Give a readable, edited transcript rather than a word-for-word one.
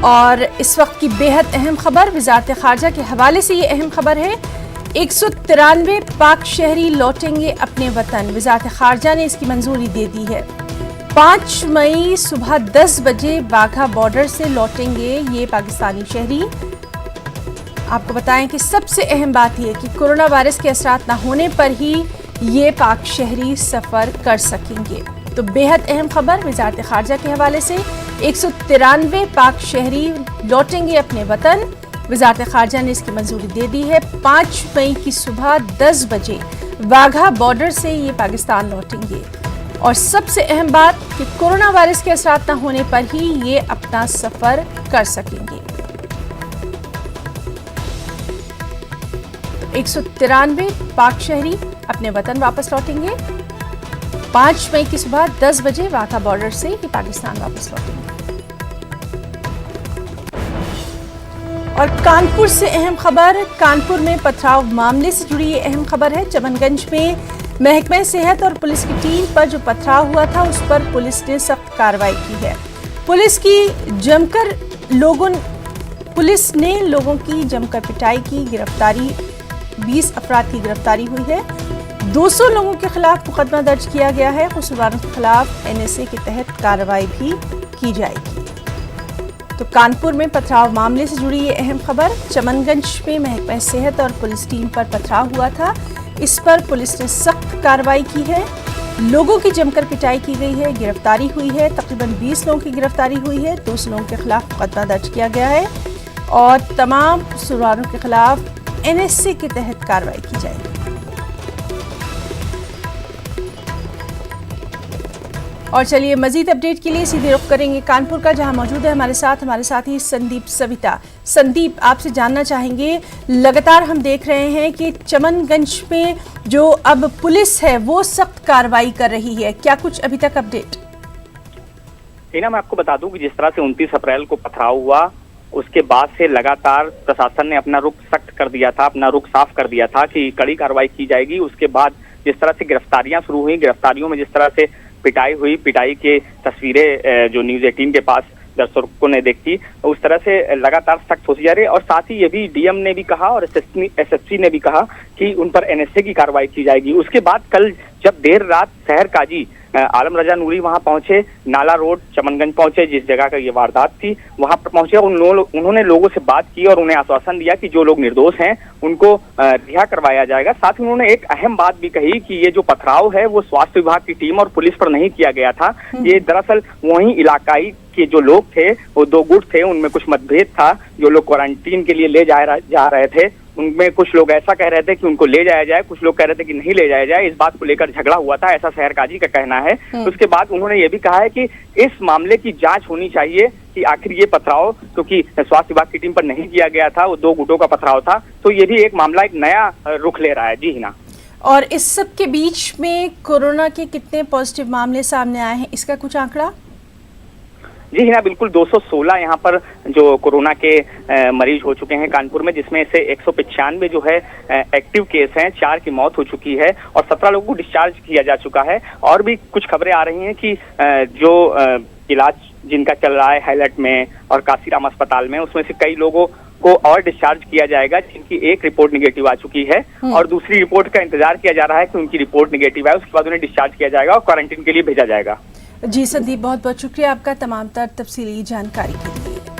और इस वक्त की बेहद अहम खबर वजारत खारजा के हवाले से ये अहम खबर है। 193 पाक शहरी लौटेंगे अपने वतन। वजारत खारजा ने इसकी मंजूरी दे दी है। 5 मई सुबह 10 बजे वाघा बॉर्डर से लौटेंगे ये पाकिस्तानी शहरी। आपको बताएं कि सबसे अहम बात यह कि कोरोना वायरस के असरात न होने पर ही ये पाक शहरी सफ़र कर सकेंगे। तो बेहद अहम खबर वजारत खारजा के हवाले से 193 पाक शहरी लौटेंगे अपने वतन। वजारत खारजा ने इसकी मंजूरी दे दी है। 5 मई की सुबह 10 बजे वाघा बॉर्डर से ये पाकिस्तान लौटेंगे। और सबसे अहम बात कि कोरोना वायरस के असरात न होने पर ही ये अपना सफ़र कर सकेंगे। 193 पाक शहरी अपने वतन वापस लौटेंगे। 5 मई की सुबह 10 बजे वाघा बॉर्डर से ये पाकिस्तान वापस लौटेंगे। और कानपुर से अहम खबर, कानपुर में पथराव मामले से जुड़ी ये अहम खबर है। चमनगंज में महकमे सेहत और पुलिस की टीम पर जो पथराव हुआ था उस पर पुलिस ने सख्त कार्रवाई की है। पुलिस ने लोगों की जमकर पिटाई की, गिरफ्तारी 20 अफराद की गिरफ्तारी हुई है। 200 लोगों के खिलाफ मुकदमा दर्ज किया गया है। कसूरवारों के खिलाफ NSA के तहत कार्रवाई भी की जाएगी। तो कानपुर में पथराव मामले से जुड़ी ये अहम खबर। चमनगंज में महकमा सेहत और पुलिस टीम पर पथराव हुआ था, इस पर पुलिस ने सख्त कार्रवाई की है। लोगों की जमकर पिटाई की गई है, गिरफ्तारी हुई है। तकरीबन 20 लोगों की गिरफ्तारी हुई है। 200 लोगों के खिलाफ मुकदमा दर्ज किया गया है और तमाम कसूरवारों के खिलाफ NSA के तहत कार्रवाई की जाएगी। और चलिए मजीद अपडेट के लिए सीधे रुख करेंगे कानपुर का, जहां मौजूद है हमारे साथी संदीप सविता। संदीप, आपसे जानना चाहेंगे, लगातार हम देख रहे हैं कि चमनगंज में जो अब पुलिस है वो सख्त कार्रवाई कर रही है, क्या कुछ अभी तक अपडेट? टीना, मैं आपको बता दूं कि जिस तरह से 29 अप्रैल को पथराव हुआ उसके बाद से लगातार प्रशासन ने अपना रुख सख्त कर दिया था, अपना रुख साफ कर दिया था कि कड़ी कार्रवाई की जाएगी। उसके बाद जिस तरह से गिरफ्तारियां शुरू हुई, गिरफ्तारियों में जिस तरह से पिटाई हुई, पिटाई के तस्वीरें जो न्यूज़ 18 के पास दर्शकों ने देखी, उस तरह से लगातार सख्त होती जा रही है। और साथ ही ये भी DM ने भी कहा और SSP ने भी कहा कि उन पर NSA की कार्रवाई की जाएगी। उसके बाद कल जब देर रात शहर काजी आलम रजा नूरी वहां पहुंचे, नाला रोड चमनगंज पहुंचे, जिस जगह का ये वारदात थी वहां पर पहुंचे, उन्होंने लोगों से बात की और उन्हें आश्वासन दिया कि जो लोग निर्दोष हैं उनको रिहा करवाया जाएगा। साथ ही उन्होंने एक अहम बात भी कही कि ये जो पथराव है वो स्वास्थ्य विभाग की टीम और पुलिस पर नहीं किया गया था। ये दरअसल वहीं इलाकाई के जो लोग थे वो 2 गुट थे, उनमें कुछ मतभेद था। जो लोग क्वारंटीन के लिए ले जा रहे थे उनमें कुछ लोग ऐसा कह रहे थे कि उनको ले जाया जाए, कुछ लोग कह रहे थे कि नहीं ले जाया जाए। इस बात को लेकर झगड़ा हुआ था, ऐसा शहर काजी का कहना है। उसके बाद उन्होंने ये भी कहा है कि इस मामले की जांच होनी चाहिए कि आखिर ये पथराव, क्योंकि स्वास्थ्य विभाग की टीम पर नहीं किया गया था, वो 2 गुटों का पथराव था, तो ये भी एक मामला एक नया रुख ले रहा है। जी हिना। और इस सब के बीच में कोरोना के कितने पॉजिटिव मामले सामने आए हैं, इसका कुछ आंकड़ा? जी हिना, बिल्कुल 216 यहाँ पर जो कोरोना के मरीज हो चुके हैं कानपुर में, जिसमें से 195 जो है एक्टिव केस हैं, 4 की मौत हो चुकी है और 17 लोगों को डिस्चार्ज किया जा चुका है। और भी कुछ खबरें आ रही हैं कि जो इलाज जिनका चल रहा है हाईलाइट में और काशीराम अस्पताल में, उसमें से कई लोगों को और डिस्चार्ज किया जाएगा जिनकी एक रिपोर्ट निगेटिव आ चुकी है और दूसरी रिपोर्ट का इंतजार किया जा रहा है कि उनकी रिपोर्ट निगेटिव है, उसके बाद उन्हें डिस्चार्ज किया जाएगा और क्वारंटीन के लिए भेजा जाएगा। जी संदीप, बहुत बहुत शुक्रिया आपका तमाम तफसीली जानकारी के लिए।